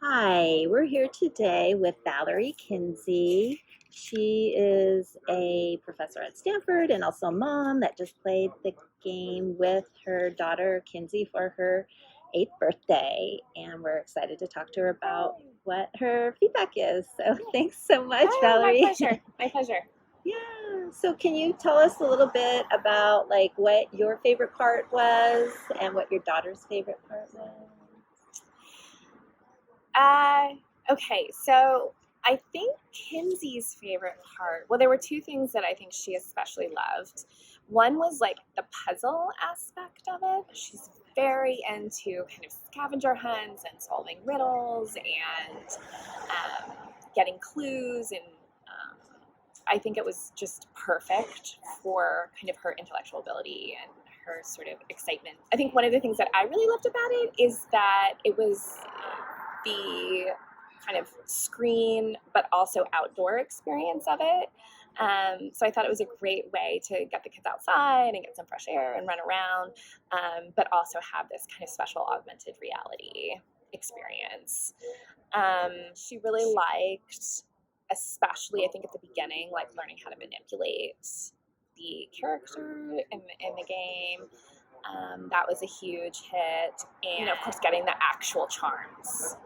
Hi, we're here today with Valerie Kinsey. She is a professor at Stanford and also a mom that just played the game with her daughter Kinsey for her 8th birthday. And we're excited to talk to her about what her feedback is. So thanks so much, Oh, Valerie. my pleasure. My pleasure. Yeah. So can you tell us a little bit about like what your favorite part was and what your daughter's favorite part was? Okay, so I think Kinsey's favorite part, well, there were two things that I think she especially loved. One was like the puzzle aspect of it. She's very into kind of scavenger hunts and solving riddles and getting clues, and I think it was just perfect for kind of her intellectual ability and her sort of excitement. I think one of the things that I really loved about it is that it was the kind of screen but also outdoor experience of it. So I thought it was a great way to get the kids outside and get some fresh air and run around, but also have this kind of special augmented reality experience. She really liked, especially I think at the beginning, like learning how to manipulate the character in the game. That was a huge hit, and of course getting the actual charms.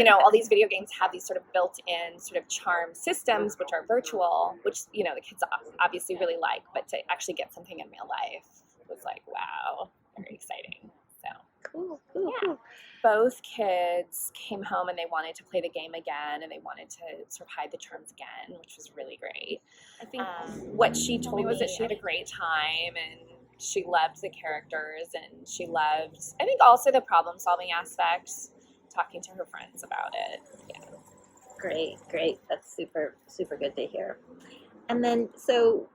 All these video games have these sort of built-in sort of charm systems, which are virtual, which, the kids obviously really like, but to actually get something in real life was like, wow, very exciting. So Cool. yeah. Both kids came home and they wanted to play the game again, and they wanted to sort of hide the charms again, which was really great. I think what she told me was that she had a great time, and she loved the characters, and she loved, I think, also the problem-solving aspects, talking to her friends about it. Yeah. Great. That's super good to hear. And then, so,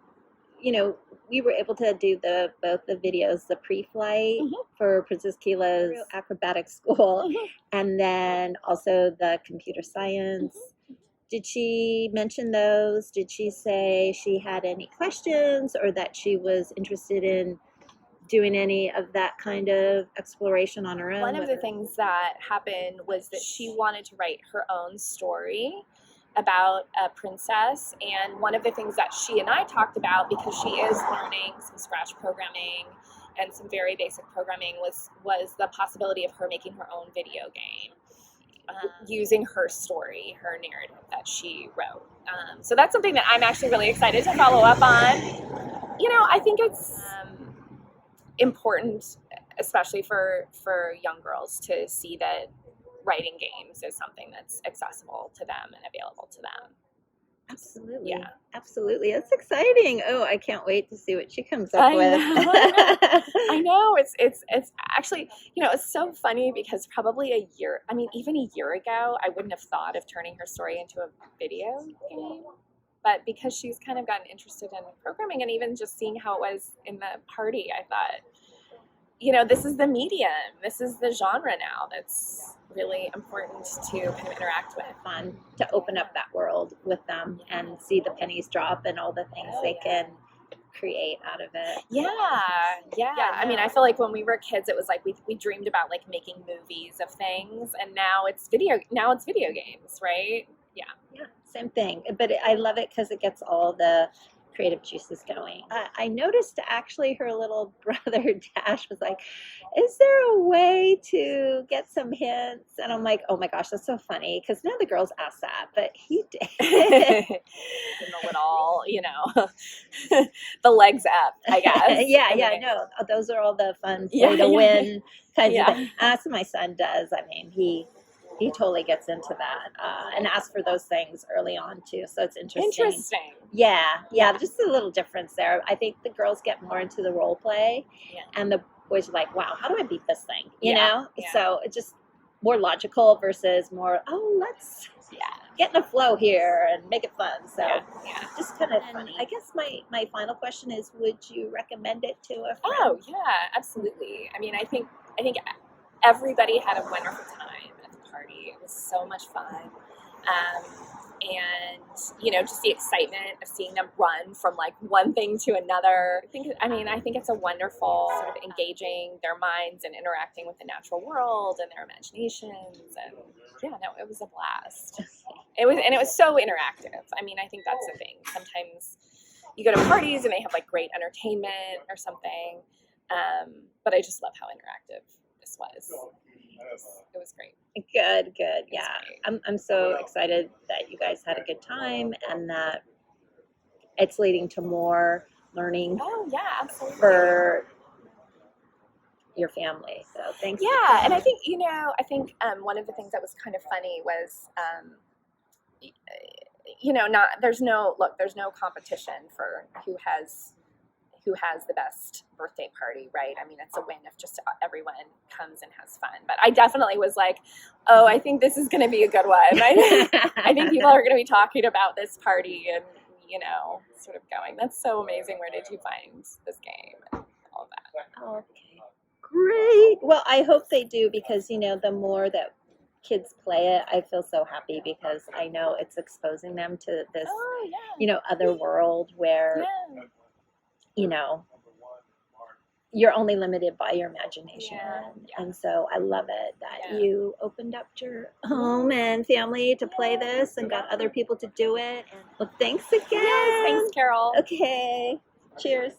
we were able to do both the videos, the pre-flight for Princess Kila's acrobatics school, and then also the computer science. Did she mention those? Did she say she had any questions or that she was interested in doing any of that kind of exploration on her own? One of the things that happened was that she wanted to write her own story about a princess, and one of the things that she and I talked about, because she is learning some Scratch programming and some very basic programming, was the possibility of her making her own video game using her story, her narrative that she wrote. So that's something that I'm actually really excited to follow up on. I think it's important, especially for young girls, to see that writing games is something that's accessible to them and available to them. Absolutely. Yeah. Absolutely. That's exciting. Oh, I can't wait to see what she comes up with. I know. It's actually, it's so funny because probably even a year ago, I wouldn't have thought of turning her story into a video game. But because she's kind of gotten interested in programming and even just seeing how it was in the party, I thought, this is the medium. This is the genre now that's really important to kind of interact with. Fun to open up that world with them and see the pennies drop and all the things they can create out of it. Yeah. I mean, I feel like when we were kids, it was like we dreamed about like making movies of things, and now it's video games, right? Yeah, same thing. But I love it because it gets all the creative juices going. I noticed actually her little brother Dash was like, is there a way to get some hints? And I'm like, oh my gosh, that's so funny, because none of the girls asked that, but he did. In the little, the legs up, I guess. I know. Those are all the fun play to win kinds of things. That's what my son does. I mean, he totally gets into that and asks for those things early on too. So it's interesting. Yeah, just a little difference there. I think the girls get more into the role play, and the boys are like, wow, how do I beat this thing? You know? So it's just more logical versus more, let's get in a flow here and make it fun. So just kind of funny. I guess my final question is, would you recommend it to a friend? Oh, yeah, absolutely. I mean, I think everybody had a wonderful time at the party. It was so much fun. and just the excitement of seeing them run from like one thing to another. I think it's a wonderful sort of engaging their minds and interacting with the natural world and their imaginations, and it was a blast. It was so interactive. I think that's the thing. Sometimes you go to parties and they have like great entertainment or something, but I just love how interactive this was. It was great. Good. Yeah, I'm so excited that you guys had a good time and that it's leading to more learning. Oh yeah, absolutely. For your family. So thanks. Yeah, and I think one of the things that was kind of funny was there's no competition for who has the best birthday party, right? It's a win if just everyone comes and has fun. But I definitely was like, oh, I think this is going to be a good one. I think people are going to be talking about this party and, sort of going, that's so amazing. Where did you find this game? And all that. Okay, great. Well, I hope they do, because, the more that kids play it, I feel so happy, because I know it's exposing them to this, other world where, you're only limited by your imagination. And so I love it that you opened up your home and family to play this and got other people to do it. And well, thanks again. Yes, thanks, Carol. Okay. Cheers.